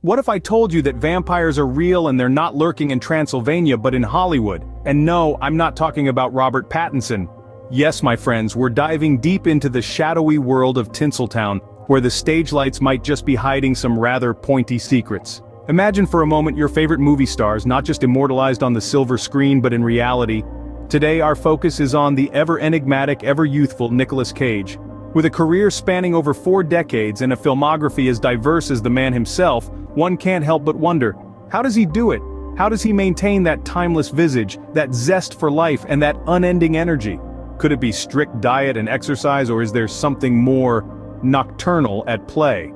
What if I told you that vampires are real and they're not lurking in Transylvania but in Hollywood? And no, I'm not talking about Robert Pattinson. Yes, my friends, we're diving deep into the shadowy world of Tinseltown, where the stage lights might just be hiding some rather pointy secrets. Imagine for a moment your favorite movie stars not just immortalized on the silver screen but in reality. Today our focus is on the ever-enigmatic, ever-youthful Nicolas Cage. With a career spanning over 4 decades and a filmography as diverse as the man himself, one can't help but wonder, how does he do it? How does he maintain that timeless visage, that zest for life, and that unending energy? Could it be strict diet and exercise, or is there something more nocturnal at play?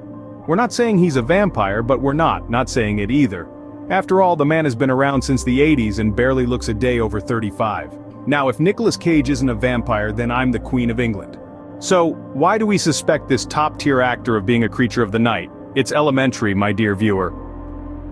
We're not saying he's a vampire, but we're not saying it either. After all, the man has been around since the 80s and barely looks a day over 35. Now, if Nicolas Cage isn't a vampire, then I'm the Queen of England. So, why do we suspect this top-tier actor of being a creature of the night? It's elementary, my dear viewer.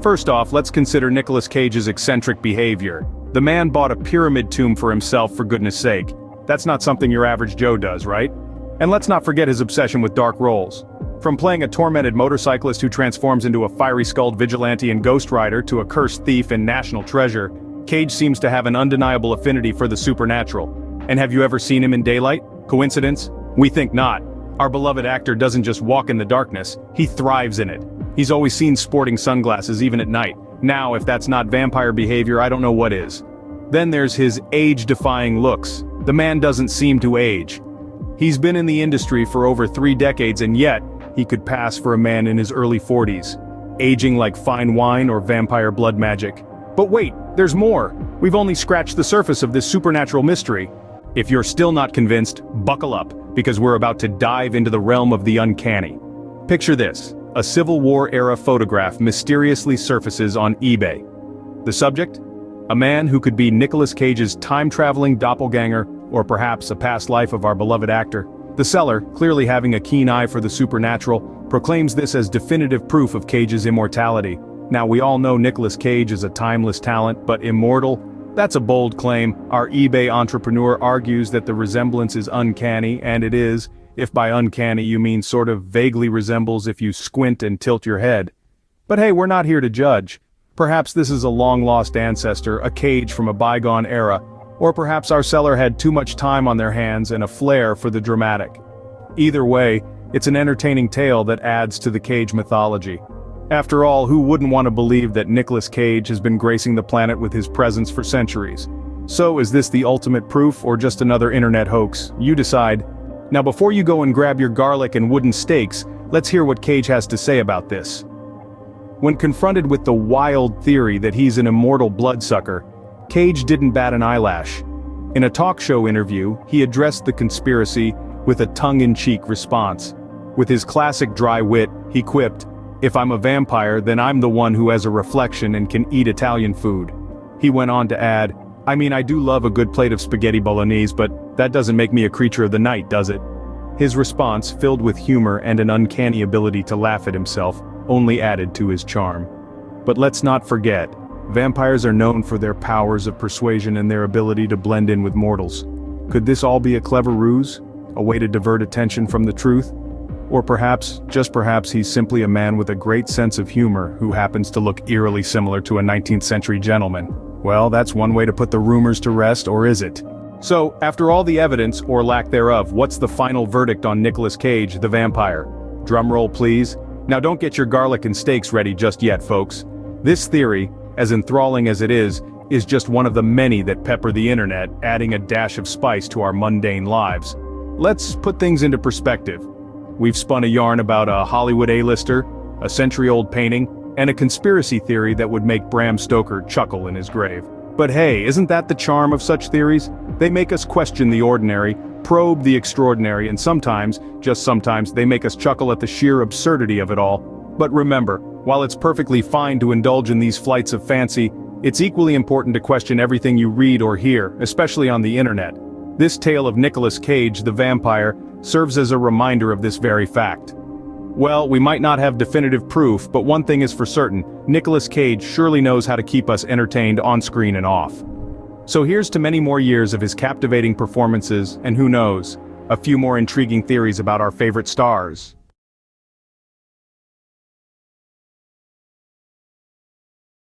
First off, let's consider Nicolas Cage's eccentric behavior. The man bought a pyramid tomb for himself, for goodness sake. That's not something your average Joe does, right? And let's not forget his obsession with dark roles. From playing a tormented motorcyclist who transforms into a fiery-skulled vigilante in Ghost Rider to a cursed thief in National Treasure, Cage seems to have an undeniable affinity for the supernatural. And have you ever seen him in daylight? Coincidence? We think not. Our beloved actor doesn't just walk in the darkness, he thrives in it. He's always seen sporting sunglasses even at night. Now, if that's not vampire behavior, I don't know what is. Then there's his age-defying looks. The man doesn't seem to age. He's been in the industry for over 3 decades and yet, he could pass for a man in his early 40s. Aging like fine wine or vampire blood magic. But wait, there's more. We've only scratched the surface of this supernatural mystery. If you're still not convinced, buckle up, because we're about to dive into the realm of the uncanny. Picture this, a Civil War-era photograph mysteriously surfaces on eBay. The subject? A man who could be Nicolas Cage's time-traveling doppelganger, or perhaps a past life of our beloved actor. The seller, clearly having a keen eye for the supernatural, proclaims this as definitive proof of Cage's immortality. Now we all know Nicolas Cage is a timeless talent, but immortal? That's a bold claim. Our eBay entrepreneur argues that the resemblance is uncanny, and it is, if by uncanny you mean sort of vaguely resembles if you squint and tilt your head. But hey, we're not here to judge. Perhaps this is a long-lost ancestor, a Cage from a bygone era, or perhaps our seller had too much time on their hands and a flair for the dramatic. Either way, it's an entertaining tale that adds to the Cage mythology. After all, who wouldn't want to believe that Nicolas Cage has been gracing the planet with his presence for centuries? So is this the ultimate proof or just another internet hoax? You decide. Now before you go and grab your garlic and wooden stakes, let's hear what Cage has to say about this. When confronted with the wild theory that he's an immortal bloodsucker, Cage didn't bat an eyelash. In a talk show interview, he addressed the conspiracy with a tongue-in-cheek response. With his classic dry wit, he quipped, "If I'm a vampire, then I'm the one who has a reflection and can eat Italian food." He went on to add, "I mean, I do love a good plate of spaghetti bolognese, but that doesn't make me a creature of the night, does it?" His response, filled with humor and an uncanny ability to laugh at himself, only added to his charm. But let's not forget, vampires are known for their powers of persuasion and their ability to blend in with mortals. Could this all be a clever ruse? A way to divert attention from the truth? Or perhaps, just perhaps, he's simply a man with a great sense of humor who happens to look eerily similar to a 19th century gentleman. Well, that's one way to put the rumors to rest, or is it? So, after all the evidence, or lack thereof, what's the final verdict on Nicolas Cage, the vampire? Drumroll please. Now don't get your garlic and steaks ready just yet, folks. This theory, as enthralling as it is just one of the many that pepper the internet, adding a dash of spice to our mundane lives. Let's put things into perspective. We've spun a yarn about a Hollywood A-lister, a century-old painting, and a conspiracy theory that would make Bram Stoker chuckle in his grave. But hey, isn't that the charm of such theories? They make us question the ordinary, probe the extraordinary, and sometimes, just sometimes, they make us chuckle at the sheer absurdity of it all. But remember, while it's perfectly fine to indulge in these flights of fancy, it's equally important to question everything you read or hear, especially on the internet. This tale of Nicolas Cage, the vampire, serves as a reminder of this very fact. Well, we might not have definitive proof, but one thing is for certain, Nicolas Cage surely knows how to keep us entertained on screen and off. So here's to many more years of his captivating performances, and who knows, a few more intriguing theories about our favorite stars.